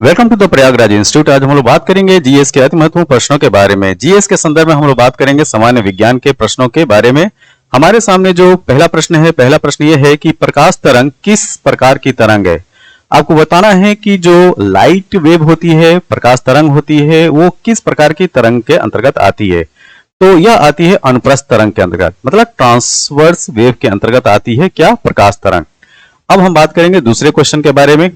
Welcome to the Prayagraj institute. आज हम लोग बात करेंगे जीएस के अति महत्वपूर्ण प्रश्नों के बारे में। जीएस के संदर्भ में हम लोग बात करेंगे सामान्य विज्ञान के प्रश्नों के बारे में। हमारे सामने जो पहला प्रश्न ये है कि प्रकाश तरंग किस प्रकार की तरंग है। आपको बताना है कि जो लाइट वेव होती है, प्रकाश तरंग होती है, वो किस प्रकार की तरंग के अंतर्गत आती है। तो यह आती है अनुप्रस्थ तरंग के अंतर्गत, मतलब ट्रांसवर्स वेव के अंतर्गत आती है क्या, प्रकाश तरंग। अब हम बात करेंगे दूसरे क्वेश्चन के बारे में।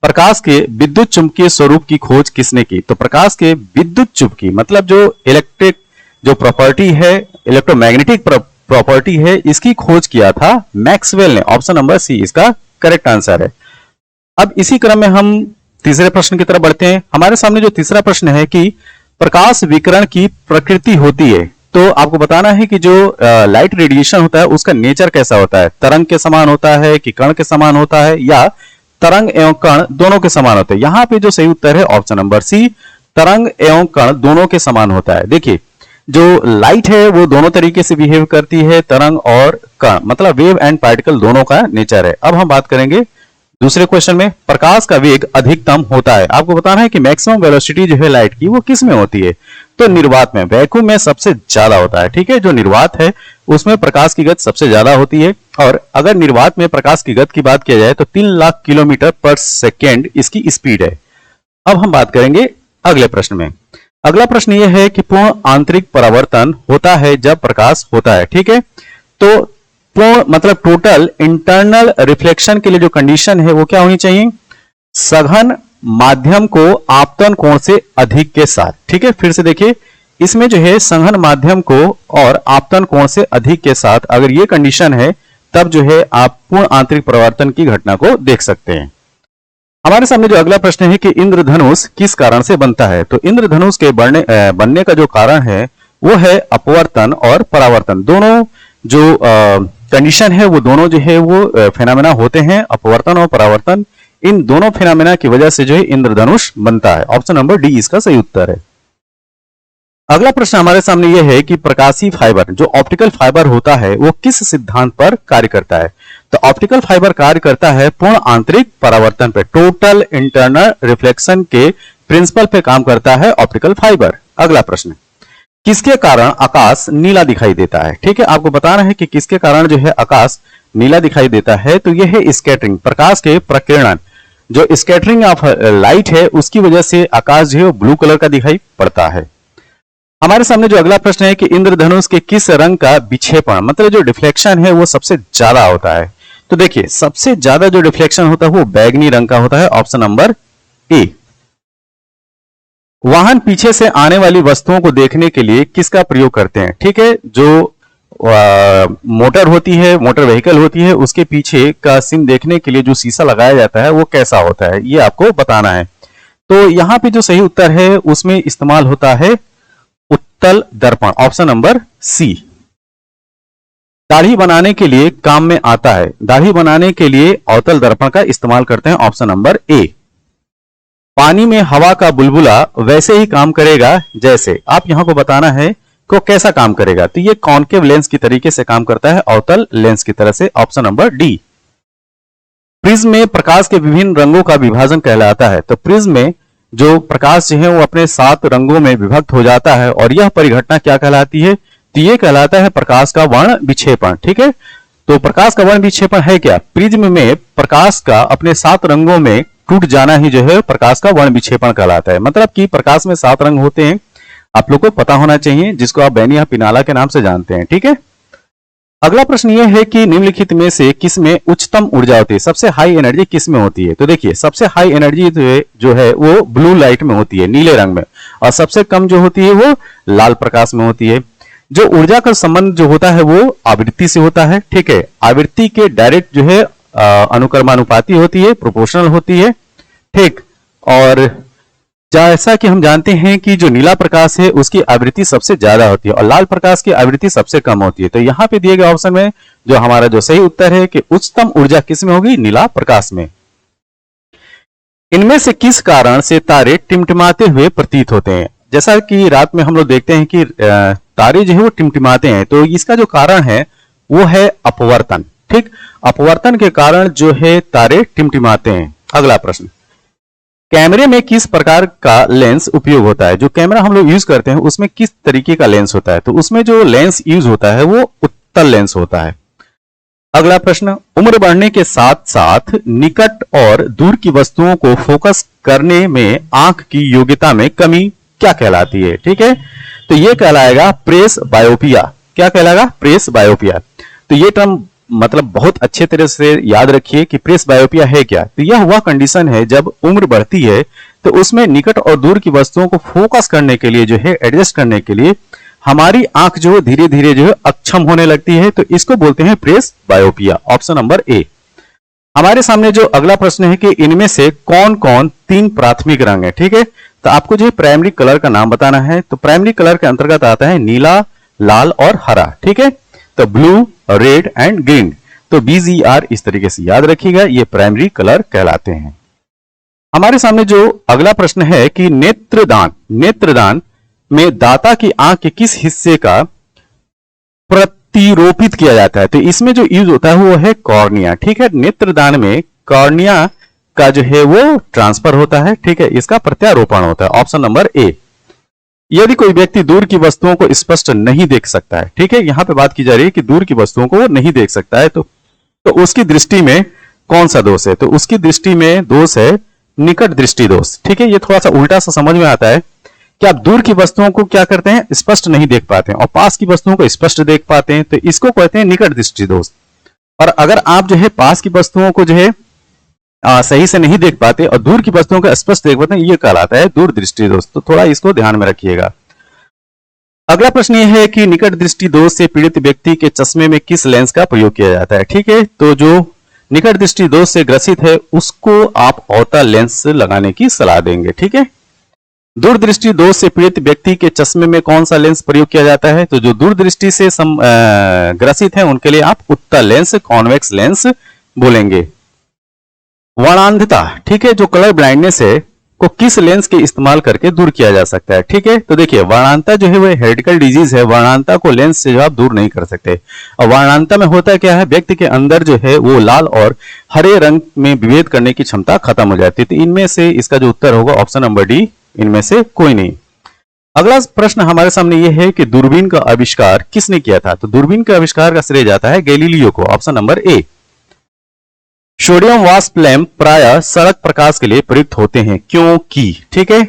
प्रकाश के विद्युत चुंबकीय स्वरूप की खोज किसने की। तो प्रकाश के विद्युत चुंबकीय मतलब जो इलेक्ट्रिक जो प्रॉपर्टी है, इलेक्ट्रोमैग्नेटिक प्रॉपर्टी है, इसकी खोज किया था मैक्सवेल ने। ऑप्शन नंबर सी इसका करेक्ट आंसर है। अब इसी क्रम में हम तीसरे प्रश्न की तरफ बढ़ते हैं। हमारे सामने जो तीसरा प्रश्न है कि प्रकाश विकिरण की प्रकृति होती है। तो आपको बताना है कि जो लाइट रेडिएशन होता है उसका नेचर कैसा होता है, तरंग के समान होता है कि कण के समान होता है, या तरंग एवं कण दोनों के समान होते हैं। यहां पे जो सही उत्तर है ऑप्शन नंबर सी, तरंग एवं कण दोनों के समान होता है। देखिए जो लाइट है वो दोनों तरीके से बिहेव करती है, तरंग और कण, मतलब वेव एंड पार्टिकल दोनों का नेचर है। अब हम बात करेंगे दूसरे क्वेश्चन में। प्रकाश का वेग अधिकतम होता है। आपको बताना है कि मैक्सिमम वेलोसिटी जो है लाइट की वो किस में होती है। तो निर्वात में, वैक्यूम में सबसे ज्यादा होता है। ठीक है, जो निर्वात है उसमें प्रकाश की गति सबसे ज्यादा होती है। और अगर निर्वात में प्रकाश की गति की बात किया जाए तो 3 लाख किलोमीटर पर सेकेंड इसकी स्पीड है। अब हम बात करेंगे अगले प्रश्न में। अगला प्रश्न यह है कि पूर्ण आंतरिक परावर्तन होता है जब प्रकाश होता है। ठीक है, तो पूर्ण मतलब टोटल इंटरनल रिफ्लेक्शन के लिए जो कंडीशन है वो क्या होनी चाहिए, सघन माध्यम को आपतन कोण से अधिक के साथ। ठीक है, फिर से देखिए इसमें जो है सघन माध्यम को और आपतन कोण से अधिक के साथ अगर ये कंडीशन है तब जो है आप पूर्ण आंतरिक परावर्तन की घटना को देख सकते हैं। हमारे सामने जो अगला प्रश्न है कि इंद्रधनुष किस कारण से बनता है। तो इंद्रधनुष के बनने का जो कारण है वो है अपवर्तन और परावर्तन। दोनों जो कंडीशन है वो दोनों जो है वो फेनामेना होते हैं, अपवर्तन और परावर्तन। इन दोनों फेनामेना की वजह से जो है इंद्रधनुष बनता है। ऑप्शन नंबर डी इसका सही उत्तर है। अगला प्रश्न हमारे सामने यह है कि प्रकाशीय फाइबर जो ऑप्टिकल फाइबर होता है वो किस सिद्धांत पर कार्य करता है। तो ऑप्टिकल फाइबर कार्य करता है पूर्ण आंतरिक परावर्तन पे, टोटल इंटरनल रिफ्लेक्शन के प्रिंसिपल पे काम करता है ऑप्टिकल फाइबर। अगला प्रश्न, किसके कारण आकाश नीला दिखाई देता है। ठीक है, आपको बताना है कि किसके कारण जो है आकाश नीला दिखाई देता है। तो यह है स्कैटरिंग, प्रकाश के प्रकीर्णन, जो स्कैटरिंग ऑफ लाइट है उसकी वजह से आकाश जो है ब्लू कलर का दिखाई पड़ता है। हमारे सामने जो अगला प्रश्न है कि इंद्रधनुष के किस रंग का विक्षेपण मतलब जो डिफ्लेक्शन है वो सबसे ज्यादा होता है। तो देखिए सबसे ज्यादा जो डिफ्लेक्शन होता है वो बैगनी रंग का होता है। ऑप्शन नंबर ए। वाहन पीछे से आने वाली वस्तुओं को देखने के लिए किसका प्रयोग करते हैं। ठीक है, जो मोटर होती है, मोटर व्हीकल होती है, उसके पीछे का सीन देखने के लिए जो शीशा लगाया जाता है वो कैसा होता है, ये आपको बताना है। तो यहां पे जो सही उत्तर है उसमें इस्तेमाल होता है उत्तल दर्पण। Option number C. दाढ़ी बनाने के लिए काम में आता है, दाढ़ी बनाने के लिए अवतल दर्पण का इस्तेमाल करते हैं। ऑप्शन नंबर ए। पानी में हवा का बुलबुला वैसे ही काम करेगा जैसे, आप यहां को बताना है को कैसा काम करेगा। तो ये कॉन्केव लेंस की तरीके से काम करता है, अवतल लेंस की तरह से। Option number D. प्रिज्म में प्रकाश के विभिन्न रंगों का विभाजन कहलाता है। तो प्रिज्म में जो प्रकाश जो है वो अपने 7 रंगों में विभक्त हो जाता है और यह परिघटना क्या कहलाती है, तो ये कहलाता है प्रकाश का वर्ण विक्षेपण। ठीक है, तो प्रकाश का वर्ण विक्षेपण है क्या, प्रिज्म में प्रकाश का अपने 7 रंगों में टूट जाना ही जो है प्रकाश का वर्ण विक्षेपण कहलाता है। मतलब कि प्रकाश में 7 रंग होते हैं, आप लोग को पता होना चाहिए, जिसको आप बैनिया पिनाला के नाम से जानते हैं। ठीक है, अगला प्रश्न यह है कि निम्नलिखित में से किस में उच्चतम ऊर्जा होती है, सबसे हाई एनर्जी किस में होती है। तो देखिए सबसे हाई एनर्जी जो है वो ब्लू लाइट में होती है, नीले रंग में, और सबसे कम जो होती है वो लाल प्रकाश में होती है। जो ऊर्जा का संबंध जो होता है वो आवृत्ति से होता है। ठीक है, आवृत्ति के डायरेक्ट जो है अनुक्रमानुपाती होती है, प्रोपोर्शनल होती है। ठीक, और जैसा कि हम जानते हैं कि जो नीला प्रकाश है उसकी आवृत्ति सबसे ज्यादा होती है और लाल प्रकाश की आवृत्ति सबसे कम होती है। तो यहाँ पे दिए गए ऑप्शन में जो हमारा जो सही उत्तर है कि उच्चतम ऊर्जा किस में होगी, नीला प्रकाश में। इनमें से किस कारण से तारे टिमटिमाते हुए प्रतीत होते हैं। जैसा कि रात में हम लोग देखते हैं कि तारे जो है वो टिमटिमाते हैं, तो इसका जो कारण है वो है अपवर्तन। ठीक, अपवर्तन के कारण जो है तारे टिमटिमाते हैं। अगला प्रश्न, कैमरे में किस प्रकार का लेंस उपयोग होता है? जो कैमरा हम लोग यूज करते हैं उसमें किस तरीके का लेंस होता है? तो उसमें जो लेंस यूज होता है वो उत्तल लेंस होता है। अगला प्रश्न, उम्र बढ़ने के साथ साथ निकट और दूर की वस्तुओं को फोकस करने में आंख की योग्यता में कमी क्या कहलाती है? ठीक है, तो ये कहलाएगा प्रेस बायोपिया। क्या कहलाएगा? प्रेस बायोपिया। तो ये टर्म मतलब बहुत अच्छे तरह से याद रखिए कि प्रेस बायोपिया है क्या। तो यह वह कंडीशन है जब उम्र बढ़ती है तो उसमें निकट और दूर की वस्तुओं को फोकस करने के लिए जो है, एडजस्ट करने के लिए हमारी आंख जो धीरे धीरे जो है अक्षम होने लगती है, तो इसको बोलते हैं presbyopia. Option number A. हमारे सामने जो अगला प्रश्न है कि इनमें से कौन कौन 3 प्राथमिक रंग है? ठीक है, तो आपको जो प्राइमरी कलर का नाम बताना है। तो प्राइमरी कलर के अंतर्गत आता है नीला, लाल और हरा। ठीक है, तो ब्लू, रेड एंड ग्रीन। तो BGR इस तरीके से याद रखिएगा, ये प्राइमरी कलर कहलाते हैं। हमारे सामने जो अगला प्रश्न है कि नेत्रदान में दाता की आंख के किस हिस्से का प्रतिरोपित किया जाता है? तो इसमें जो यूज होता है वो है कॉर्निया। ठीक है, नेत्रदान में कॉर्निया का जो है वो ट्रांसफर होता है। ठीक है, इसका प्रत्यारोपण होता है। ऑप्शन नंबर ए। यदि कोई व्यक्ति दूर की वस्तुओं को स्पष्ट नहीं देख सकता है, ठीक है, यहां पे बात की जा रही है कि दूर की वस्तुओं को वो नहीं देख सकता है, तो उसकी दृष्टि में कौन सा दोष है? तो उसकी दृष्टि में दोष है निकट दृष्टि दोष। ठीक है, ये थोड़ा सा उल्टा सा समझ में आता है कि आप दूर की वस्तुओं को क्या करते हैं? स्पष्ट नहीं देख पाते हैं, और पास की वस्तुओं को स्पष्ट देख पाते हैं, तो इसको कहते हैं निकट दृष्टि दोष। और अगर आप जो है पास की वस्तुओं को जो है सही से नहीं देख पाते और दूर की वस्तुओं को स्पष्ट देख पाते हैं, ये कहलाता है दूर दृष्टि दोष। तो थोड़ा इसको ध्यान में रखिएगा। अगला प्रश्न ये है कि निकट दृष्टि दोष से पीड़ित व्यक्ति के चश्मे में किस लेंस का प्रयोग किया जाता है? ठीक है, तो जो निकट दृष्टि दोष से ग्रसित है उसको आप अवतल लेंस लगाने की सलाह देंगे। ठीक है, दूरदृष्टि दोष से पीड़ित व्यक्ति के चश्मे में कौन सा लेंस प्रयोग किया जाता है? तो जो दूरदृष्टि से ग्रसित है उनके लिए आप उत्तल लेंस, कॉन्वेक्स लेंस बोलेंगे। वर्णांधता, ठीक है, जो कलर ब्लाइंडनेस है को किस लेंस के इस्तेमाल करके दूर किया जा सकता है? ठीक है, तो देखिए वर्णांधता जो है वो हेरिडिटरी डिजीज है। वर्णांधता को लेंस से जो आप दूर नहीं कर सकते। और वर्णांधता में होता क्या है, व्यक्ति के अंदर जो है वो लाल और हरे रंग में विभेद करने की क्षमता खत्म हो जाती है। तो इनमें से इसका जो उत्तर होगा ऑप्शन नंबर डी, इनमें से कोई नहीं। अगला प्रश्न हमारे सामने ये है कि दूरबीन का आविष्कार किसने किया था? तो दूरबीन के आविष्कार का श्रेय जाता है गैलीलियो को। ऑप्शन नंबर ए। सोडियम वाष्प लैंप प्रायः सड़क प्रकाश के लिए प्रयुक्त होते हैं क्योंकि, ठीक है,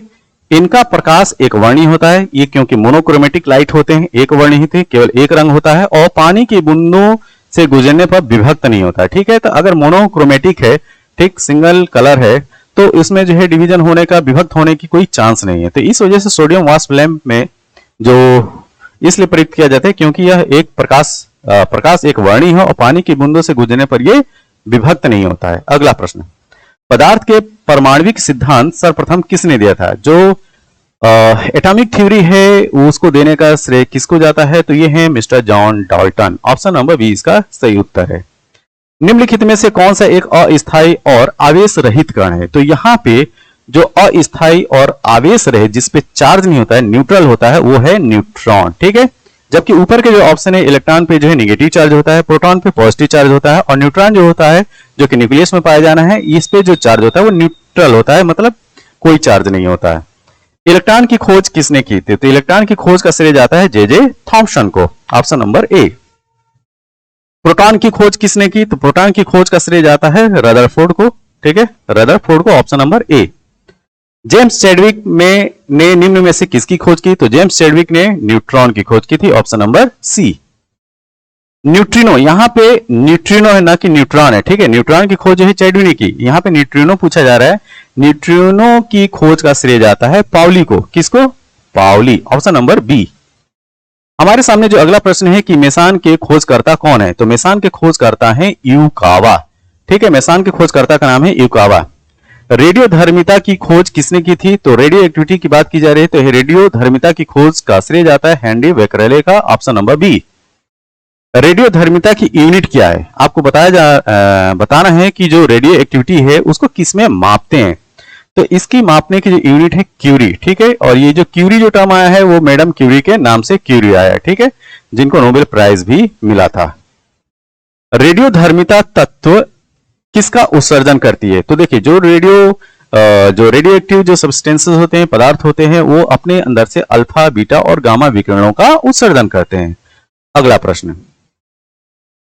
इनका प्रकाश एक वर्णी होता है। ये क्योंकि मोनोक्रोमेटिक लाइट होते हैं, एक वर्णी ही थे, केवल एक रंग होता है और पानी की बूंदों से गुजरने पर विभक्त नहीं होता है। ठीक है, तो अगर मोनोक्रोमेटिक है, ठीक, सिंगल कलर है, तो इसमें जो है डिवीजन होने का, विभक्त होने की कोई चांस नहीं है। तो इस वजह से सोडियम वाष्प लैंप में जो इसलिए प्रयुक्त किया जाता है क्योंकि यह एक प्रकाश एक वर्णी है और पानी की बूंदों से गुजरने पर यह विभक्त नहीं होता है। अगला प्रश्न, पदार्थ के परमाणविक सिद्धांत सर्वप्रथम किसने दिया था? जो एटॉमिक थ्योरी है उसको देने का श्रेय किसको जाता है? तो ये है mister John Dalton. Option number B इसका सही उत्तर है। निम्नलिखित में से कौन सा एक अस्थायी और आवेश रहित कण है? तो यहाँ पे जो अस्थायी और आवेश रहित जिसपे चार्ज नहीं होता है, न्यूट्रल होता है, वो है न्यूट्रॉन। ठीक है, जबकि ऊपर के जो ऑप्शन है इलेक्ट्रॉन पे जो है नेगेटिव चार्ज होता है, प्रोटॉन पे पॉजिटिव चार्ज होता है और न्यूट्रॉन जो होता है जो कि न्यूक्लियस में पाया जाना है, इस पे जो चार्ज होता है वो न्यूट्रल होता है, मतलब कोई चार्ज नहीं होता है। इलेक्ट्रॉन की खोज किसने की थी? तो इलेक्ट्रॉन की खोज का श्रेय जाता है जे थॉम्पसन को। ऑप्शन नंबर ए। प्रोटॉन की खोज किसने की? तो प्रोटॉन की खोज का श्रेय जाता है रदरफोर्ड को। ठीक है, रदरफोर्ड को। ऑप्शन नंबर ए। जेम्स चैडविक ने निम्न में से किसकी खोज की? तो जेम्स चैडविक ने न्यूट्रॉन की खोज की थी। ऑप्शन नंबर सी। न्यूट्रिनो, यहां पे न्यूट्रिनो है ना कि न्यूट्रॉन है। ठीक है, न्यूट्रॉन की खोज है चैडविक ने की, यहां पे न्यूट्रिनो पूछा जा रहा है। न्यूट्रिनो की खोज का श्रेय जाता है पाउली को। किसको? पाउली। Option number B. हमारे सामने जो अगला प्रश्न है कि मेसान के खोजकर्ता कौन है? तो मेसान के खोजकर्ता है युकावा। ठीक है, मेसान के खोजकर्ता का नाम है युकावा। रेडियो धर्मिता की खोज किसने की थी? तो रेडियो एक्टिविटी की बात की जा रही है, तो रेडियो धर्मिता की खोज का श्रेय जाता है हेनरी बेकरेले का। Option number B. रेडियो धर्मिता की यूनिट क्या है? आपको बताना है कि जो रेडियो एक्टिविटी है उसको किसमें मापते हैं। तो इसकी मापने की जो यूनिट है क्यूरी। ठीक है, और ये जो क्यूरी जो टर्म आया है वो मैडम क्यूरी के नाम से क्यूरी आया है। ठीक है, जिनको नोबेल प्राइज भी मिला था। रेडियो धर्मिता तत्व किसका उत्सर्जन करती है? तो देखिए, जो रेडियो जो रेडियो एक्टिव जो सब्सटेंसेस होते हैं, पदार्थ होते हैं, वो अपने अंदर से अल्फा, बीटा और गामा विकिरणों का उत्सर्जन करते हैं। अगला प्रश्न,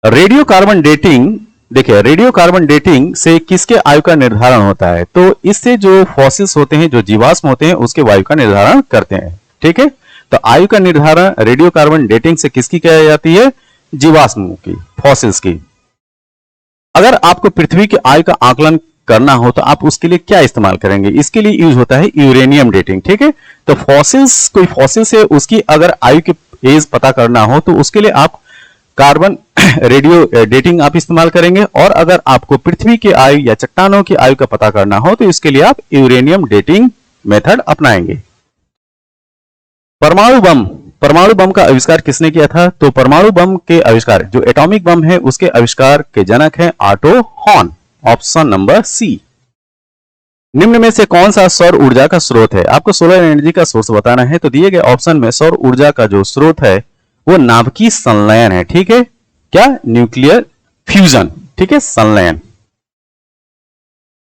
रेडियो कार्बन डेटिंग, देखिए रेडियो कार्बन डेटिंग से किसके आयु का निर्धारण होता है? तो इससे जो फॉसिल्स होते हैं, जो जीवाश्म होते हैं, उसके वायु का निर्धारण करते हैं। ठीक है, तो आयु का निर्धारण रेडियो कार्बन डेटिंग से किसकी की जाती है? जीवाश्मों की, फॉसिल्स की। अगर आपको पृथ्वी की आयु का आकलन करना हो तो आप उसके लिए क्या इस्तेमाल करेंगे? इसके लिए यूज होता है यूरेनियम डेटिंग। ठीक है, तो फॉसिल्स, कोई फॉसिल से उसकी अगर आयु की एज पता करना हो तो उसके लिए आप कार्बन रेडियो डेटिंग आप इस्तेमाल करेंगे, और अगर आपको पृथ्वी की आयु या चट्टानों की आयु का पता करना हो तो इसके लिए आप यूरेनियम डेटिंग मेथड अपनाएंगे। परमाणु बम, परमाणु बम का आविष्कार किसने किया था? तो परमाणु बम के आविष्कार, जो एटॉमिक बम है, उसके आविष्कार के जनक हैं Otto Hahn. Option number C. निम्न में से कौन सा सौर ऊर्जा का स्रोत है? आपको सोलर एनर्जी का सोर्स बताना है, तो दिए गए ऑप्शन में सौर ऊर्जा का जो स्रोत है वो नाभिकीय संलयन है। ठीक है, क्या? Nuclear fusion. ठीक है, संलयन।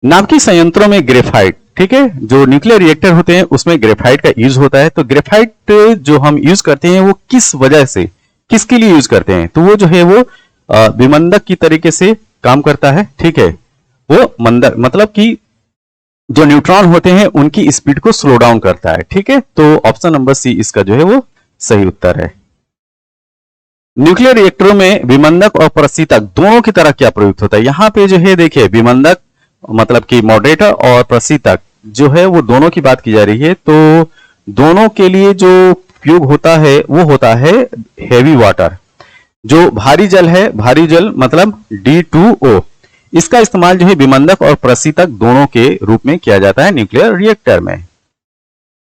नाभिकीय संयंत्रों में ग्रेफाइट, ठीक है, जो न्यूक्लियर रिएक्टर होते हैं उसमें ग्रेफाइट का यूज होता है। तो ग्रेफाइट जो हम यूज करते हैं वो किस वजह से, किसके लिए यूज करते हैं? तो वो जो है वो विमंदक की तरीके से काम करता है। ठीक है, वो मंदक मतलब कि जो न्यूट्रॉन होते हैं उनकी स्पीड को स्लो डाउन करता है। ठीक है, तो ऑप्शन नंबर सी इसका जो है वो सही उत्तर है। न्यूक्लियर रिएक्टरों में विमंदक और प्रशीतक दोनों की तरह क्या प्रयुक्त होता है? यहां पे जो है देखिए, विमंदक मतलब कि मॉडरेटर और प्रशीतक जो है वो दोनों की बात की जा रही है। तो दोनों के लिए जो उपयोग होता है वो होता है हेवी वाटर। जो भारी जल है, भारी जल मतलब D2O, इसका इस्तेमाल जो है विमंदक और प्रशीतक दोनों के रूप में किया जाता है न्यूक्लियर रिएक्टर में।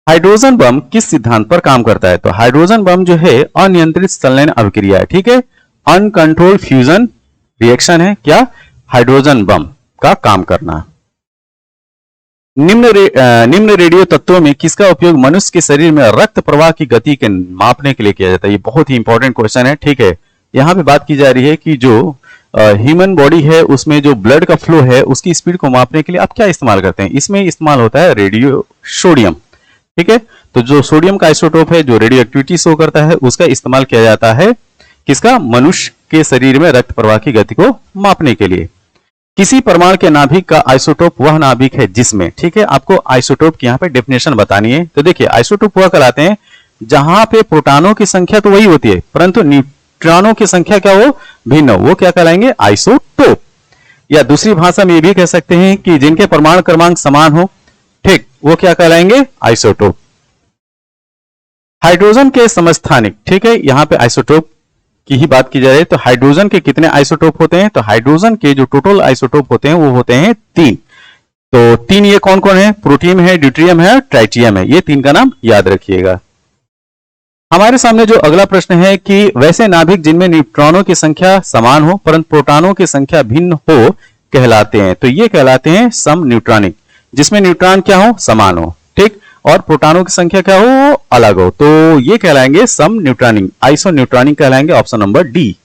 हाइड्रोजन बम किस सिद्धांत पर काम करता है? तो हाइड्रोजन बम जो है अनियंत्रित संलयन अभिक्रिया है। ठीक है, अनकंट्रोल्ड फ्यूजन रिएक्शन है क्या? हाइड्रोजन बम का काम करना। निम्न रेडियो तत्वों में किसका उपयोग मनुष्य के शरीर में रक्त प्रवाह की गति के मापने के लिए किया जाता है? ये बहुत ही इंपॉर्टेंट क्वेश्चन है। ठीक है, यहां पे बात की जा रही है कि जो ह्यूमन बॉडी है उसमें जो ब्लड का फ्लो है उसकी स्पीड को मापने के लिए आप क्या इस्तेमाल करते हैं? इसमें इस्तेमाल होता है रेडियो सोडियम। ठीक है, तो जो सोडियम का आइसोटोप है जो रेडियो एक्टिविटी शो करता है उसका इस्तेमाल किया जाता है किसका? मनुष्य के शरीर में रक्त प्रवाह की गति को मापने के लिए। किसी परमाणु के नाभिक का आइसोटोप वह नाभिक है जिसमें, ठीक है, आपको आइसोटोप की यहाँ पे डेफिनेशन बतानी है। तो देखिए, आइसोटोप वह कहलाते हैं जहां पे प्रोटॉनों की संख्या तो वही होती है परंतु न्यूट्रॉनों की संख्या क्या हो? भिन्न हो, वो क्या कहलाएंगे? आइसोटोप। या दूसरी भाषा में ये भी कह सकते हैं कि जिनके परमाणु क्रमांक समान हो, ठीक, वो क्या कहलाएंगे? आइसोटोप। हाइड्रोजन के समस्थानिक, ठीक है, यहां पे आइसोटोप की ही बात की जा रही है। तो हाइड्रोजन के कितने आइसोटोप होते हैं? तो हाइड्रोजन के जो टोटल आइसोटोप होते हैं वो होते हैं 3। तो 3 ये कौन कौन है? प्रोटियम है, ड्यूटेरियम है, ट्राइटियम है। ये 3 का नाम याद रखिएगा। हमारे सामने जो अगला प्रश्न है कि वैसे नाभिक जिनमें न्यूट्रॉनों की संख्या समान हो परंतु प्रोटॉनों की संख्या भिन्न हो कहलाते हैं। तो ये कहलाते हैं सम न्यूट्रॉनिक, जिसमें न्यूट्रॉन क्या हो? समान हो, ठीक, और प्रोटॉनों की संख्या क्या हो? अलग हो। तो ये कहलाएंगे सम न्यूट्रॉनिक, आइसो न्यूट्रॉनिक कहलाएंगे। Option number D.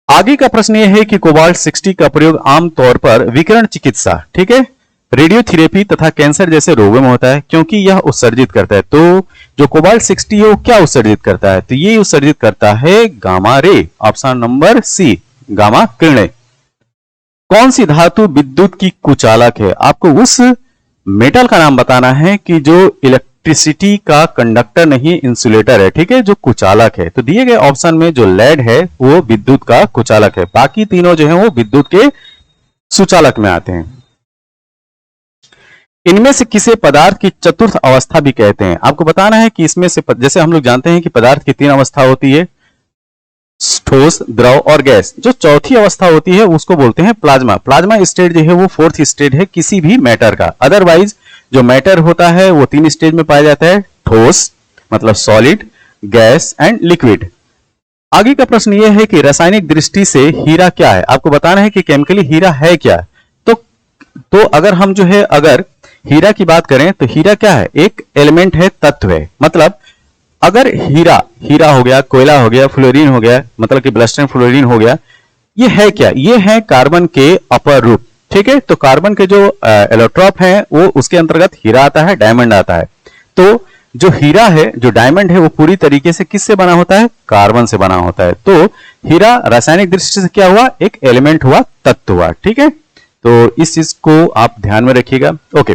आगे का प्रश्न यह है कि कोबाल्ट 60 का प्रयोग आमतौर पर विकिरण चिकित्सा, ठीक है, रेडियोथेरेपी तथा कैंसर जैसे रोगों में होता है क्योंकि यह उत्सर्जित करता है। तो जो कोबाल्ट 60 है वो क्या उत्सर्जित करता है? तो ये उत्सर्जित करता है गामा रे। ऑप्शन नंबर सी, गामा किरणें। कौन सी धातु विद्युत की कुचालक है? आपको उस मेटल का नाम बताना है कि जो इलेक्ट्रिसिटी का कंडक्टर नहीं, इंसुलेटर है, ठीक है, जो कुचालक है। तो दिए गए ऑप्शन में जो लेड है वो विद्युत का कुचालक है, बाकी तीनों जो है वो विद्युत के सुचालक में आते हैं। इनमें से किसे पदार्थ की चतुर्थ अवस्था भी कहते हैं? आपको बताना है कि इसमें से, जैसे हम लोग जानते हैं कि पदार्थ की 3 अवस्था होती है, ठोस, द्रव और गैस। जो चौथी अवस्था होती है उसको बोलते हैं प्लाज्मा। प्लाज्मा स्टेट जो है वो 4th स्टेट है किसी भी मैटर का। अदरवाइज जो मैटर होता है वो 3 स्टेज में पाया जाता है, ठोस मतलब सॉलिड, गैस एंड लिक्विड। आगे का प्रश्न ये है कि रासायनिक दृष्टि से हीरा क्या है? आपको बताना है कि केमिकली हीरा है क्या। तो अगर हम जो है अगर हीरा की बात करें तो हीरा क्या है? एक एलिमेंट है, तत्व है। मतलब अगर हीरा हो गया, कोयला हो गया, फ्लोरीन हो गया, मतलब कि ब्लस्टन फ्लोरीन हो गया, ये है क्या? ये है कार्बन के अपर रूप। ठीक है। तो कार्बन के जो एलोट्रॉप है वो उसके अंतर्गत हीरा आता है, डायमंड आता है। तो जो हीरा है, जो डायमंड है, वो पूरी तरीके से किससे बना होता है? कार्बन से बना होता है। तो हीरा रासायनिक दृष्टि से क्या हुआ? एक एलिमेंट हुआ, तत्व हुआ। ठीक है, तो इस चीज को आप ध्यान में रखिएगा। ओके,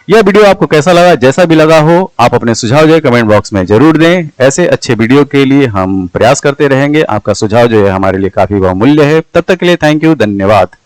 यह वीडियो आपको कैसा लगा? जैसा भी लगा हो, आप अपने सुझाव जो है कमेंट बॉक्स में जरूर दें। ऐसे अच्छे वीडियो के लिए हम प्रयास करते रहेंगे। आपका सुझाव जो है हमारे लिए काफी बहुमूल्य है। तब तक के लिए थैंक यू, धन्यवाद।